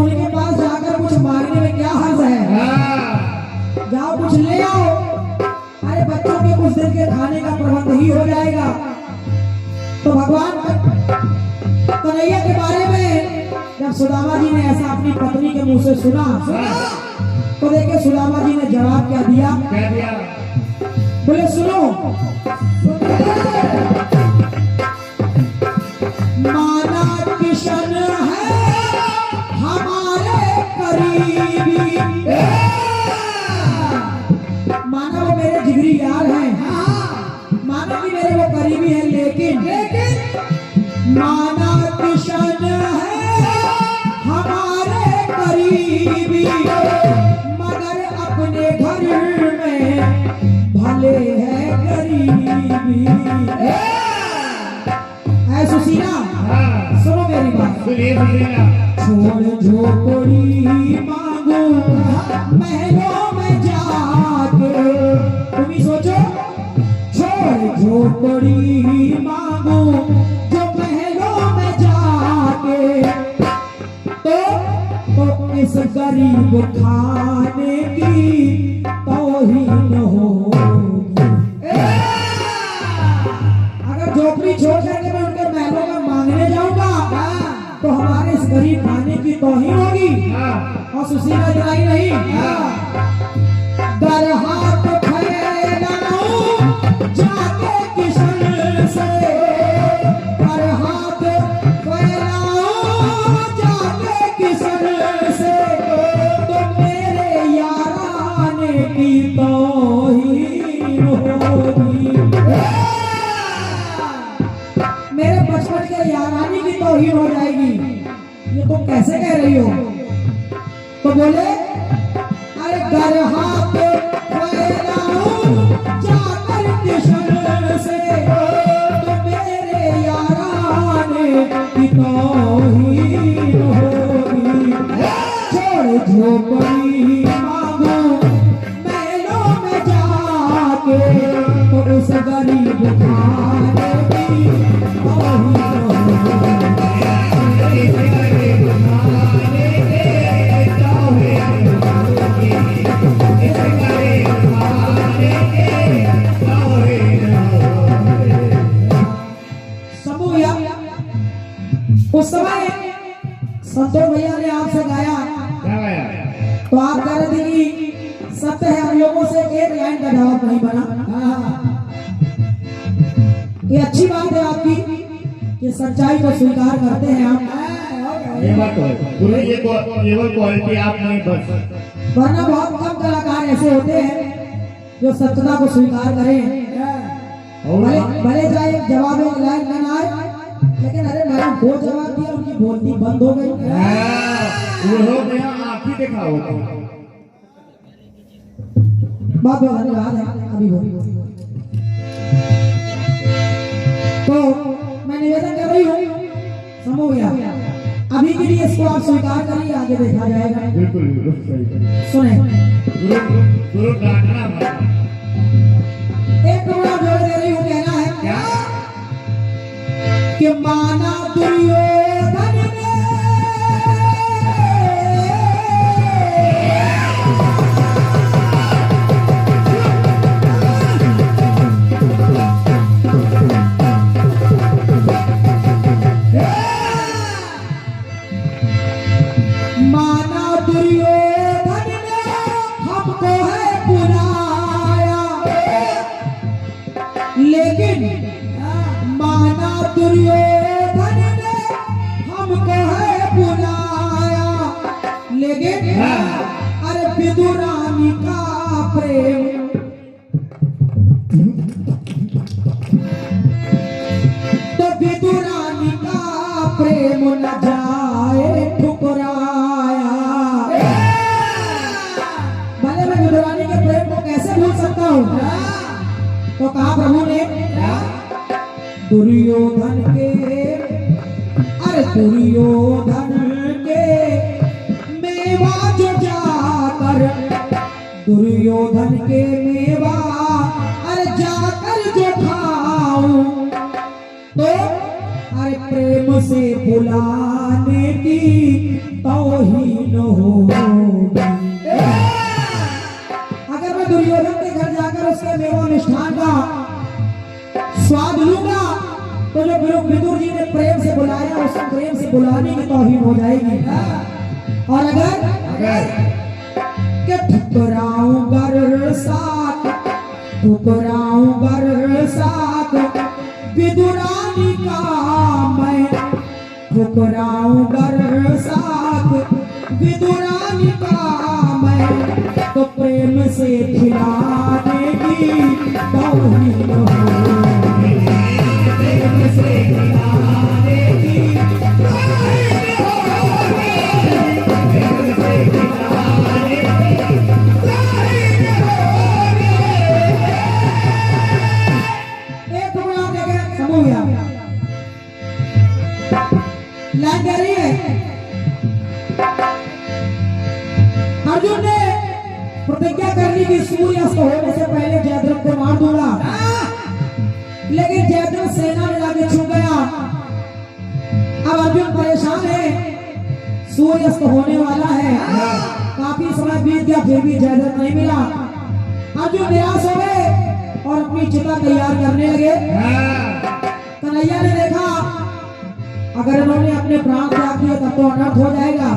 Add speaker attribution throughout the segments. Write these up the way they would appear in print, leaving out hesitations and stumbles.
Speaker 1: उनके पास जाकर कुछ मांगने में क्या हर्ज है। जाओ कुछ ले आओ। अरे बच्चों के कुछ दिन के खाने का प्रबंध ही हो जाएगा। तो भगवान कन्हैया के बारे में जब सुदामा जी ने ऐसा अपनी पत्नी के मुंह से सुना तो देखिए सुदामा जी ने जवाब क्या दिया। बोले सुनो, माना किशन है हमारे करीबी, माना वो मेरे जिगरी यार हैं, माना कि मेरे वो करीबी हैं, लेकिन माना किशन है हमारे करीबी, मगर अपने घर में भले है गरीबी। ऐ सुशीला सुनो मेरी बात, छोड़ झोपड़ी मांगो महलों में जाके, तुम ही सोचो, छोड़ झोपड़ी मांगो जो महलों में जाके, तो इस गरीब खाने की तौहीन होगी। अगर झोपड़ी छोड़ करके मैं उनके महलों में मांगने जाऊंगा तो हमारे इस गरीब खाने की तौहीन होगी। और सुशीला जलाई नहीं, दर हाथ फैलाऊं जाके किशन से, दर हाथ फैलाऊं जाके किशन से, तो मेरे याराने की तौहीन होगी। मेरे बचपन के यारानी की तौहीन हो जाएगी। ये तुम कैसे कह रही हो? तो बोले अरे दर हाथ फैलाऊं जाकर किशन से, तो मेरे याराने की तौहीन होगी। छोड़ झोपड़ी मांगो महलों में जाके, तो उस गरीब खाने की तौहीन होगी। उस समय संतोष भैया ने आपसे गाया, तो आप कह रहे थे कि सत्य है, हम लोगों से एक लाइन का जवाब नहीं बना। ये अच्छी बात है आपकी कि सच्चाई को स्वीकार करते हैं आप।
Speaker 2: ये बात तो है गुरु, ये क्वालिटी आप नहीं बस,
Speaker 1: वरना बहुत कम कलाकार ऐसे होते हैं जो सत्यता को स्वीकार करें। भले चाहे जवाब एक लाइन न आए, लेकिन अरे मैडम वो जवाब दिया, उनकी बोलती बंद हो गई।
Speaker 2: वो हो गया, आप ही दिखाओ।
Speaker 1: बहुत बहुत धन्यवाद है। अभी तो मैं निवेदन कर रही हूँ समूह भैया, अभी के लिए इसको आप स्वीकार करिए, आगे देखा जाएगा।
Speaker 2: बिल्कुल सही।
Speaker 1: सुने
Speaker 2: गुरु डांटना
Speaker 1: एक टुकड़ा जोड़ दे रही हूँ, कहना है क्या कि माना दुर्योधन ने हमको है बुलाया, लेकिन माना दुर्योधन ने हमको है बुलाया, लेकिन अरे विदुरानी का प्रेम, तो विदुरानी का प्रेम न जाए ठुकराया। भले मैं विदुरानी के प्रेम को कैसे भूल सकता हूँ? तो कहा प्रभु ने दुर्योधन के, अरे दुर्योधन के मेवा जो जाकर, दुर्योधन के मेवा अरे जाकर जो खाऊं, तो अरे प्रेम से बुलाने की तौहीन होगी। अगर मैं दुर्योधन के घर जाकर उसके मेवा मिष्ठान का स्वाद लूंगा तो जो विदुर जी ने प्रेम से बुलाया उस प्रेम से बुलाने की तौहीन हो जाएगी। और अगर के ठुकराऊं गर साथ विदुरानी का मैं, ठुकराऊं गर साथ विदुरानी का मैं, तो प्रेम से खिलाने की तौहीन होगी। प्रेम से खिलाने की तौहीन होगी। प्रेम से खिलाने की तौहीन होगी। एक टुकड़ा देखे समूह गया लाइन कह रही है। अर्जुन ने प्रतिज्ञा कर ली कि सूर्यास्त होने से पहले जयद्रथ को मार दूंगा, लेकिन जयद्रथ सेना में जाके छुप गया। अब अर्जुन परेशान है, सूर्यास्त होने वाला है, काफी समय बीत गया फिर भी जयद्रथ नहीं मिला। अर्जुन निराश हो गए और अपनी चिता तैयार करने लगे। कन्हैया ने देखा अगर इन्होंने अपने प्राण त्याग दिए तब तो अनर्थ हो जाएगा।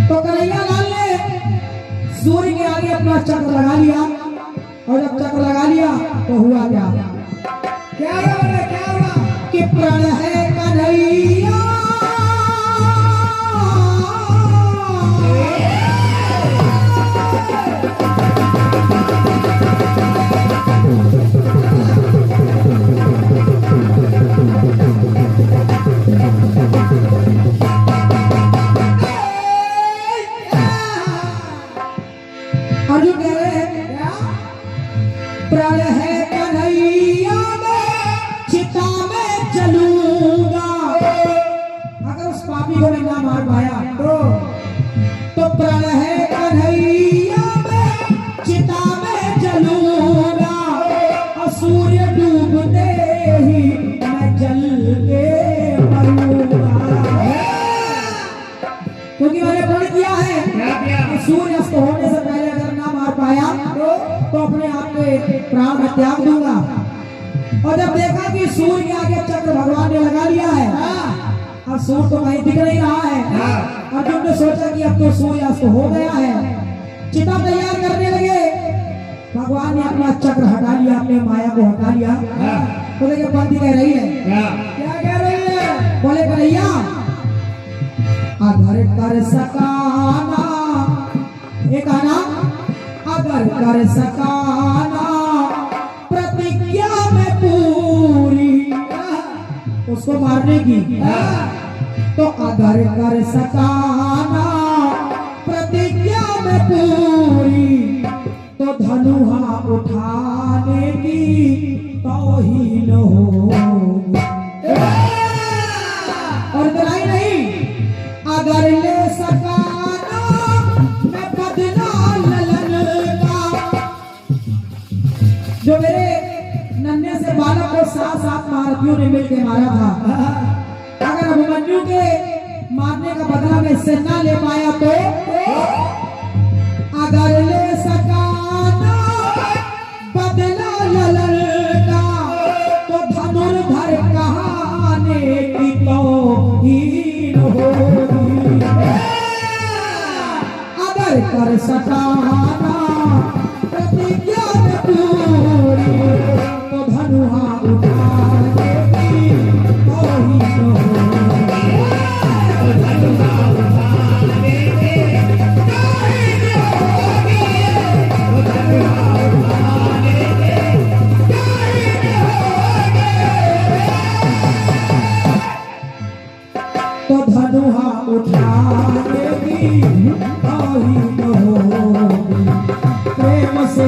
Speaker 1: तो कन्हैया लाल ने सूर्य के आगे अपना चक्र लगा लिया, और जब चक्र लगा लिया तो हुआ क्या हुआ कि प्रण है कन्हैया अर्जुन कह रहे हैं प्रण है कन्हैया मैं चिता में जलूंगा। अगर उस पापी को मैं ना मार पाया तो प्रण है कन्हैया मैं चिता में जलूंगा, और सूर्य डूबते ही मैं जल के मरूंगा। क्योंकि मैंने प्रण किया है कि सूर्य अस्त होने से पहले अगर ना मार पाया तो अपने आप के प्राण में त्याग दूंगा। और जब देखा कि सूर्य के आगे चक्र भगवान ने लगा लिया है, अब सूर्य तो कहीं दिख नहीं रहा है, अर्जुन ने सोचा कि अब तो सूर्य अस्त हो गया है, चिता तैयार करने लगे। भगवान ने अपना चक्र हटा लिया, अपने माया को हटा लिया। तो देखिए पंक्ति कह रही है, क्या कह रही है? बोले कन्हैया अगर कर सकाना, एक आना अगर कर सकाना प्रतिज्ञा में पूरी उसको मारने की, तो अगर कर सकाना प्रतिज्ञा में पूरी, तो धनुहा उठाने की तौहीन होगी। और इतना ही नहीं, अगर ले सकाना मैं बदला ललन का, जो मेरे नन्हे से बालक को 7 महारथियों ने मिलकर मारा था, अगर अभिमन्यु के मारने का बदला मैं इससे ना ले पाया तो अगर ले सकाना बदला ललन का, तो धनुर्धर कहाने की तौहीन होगी। अगर कर सकाना प्रतिज्ञा में पूरी, तो धनुहा उठाने की तौहीन होगी। धनुहा उठाने की तौहीन होगी। धनुहा उठाने की तौहीन होगी। तो धनुहा उठाने की तौहीन होगी। प्रेम से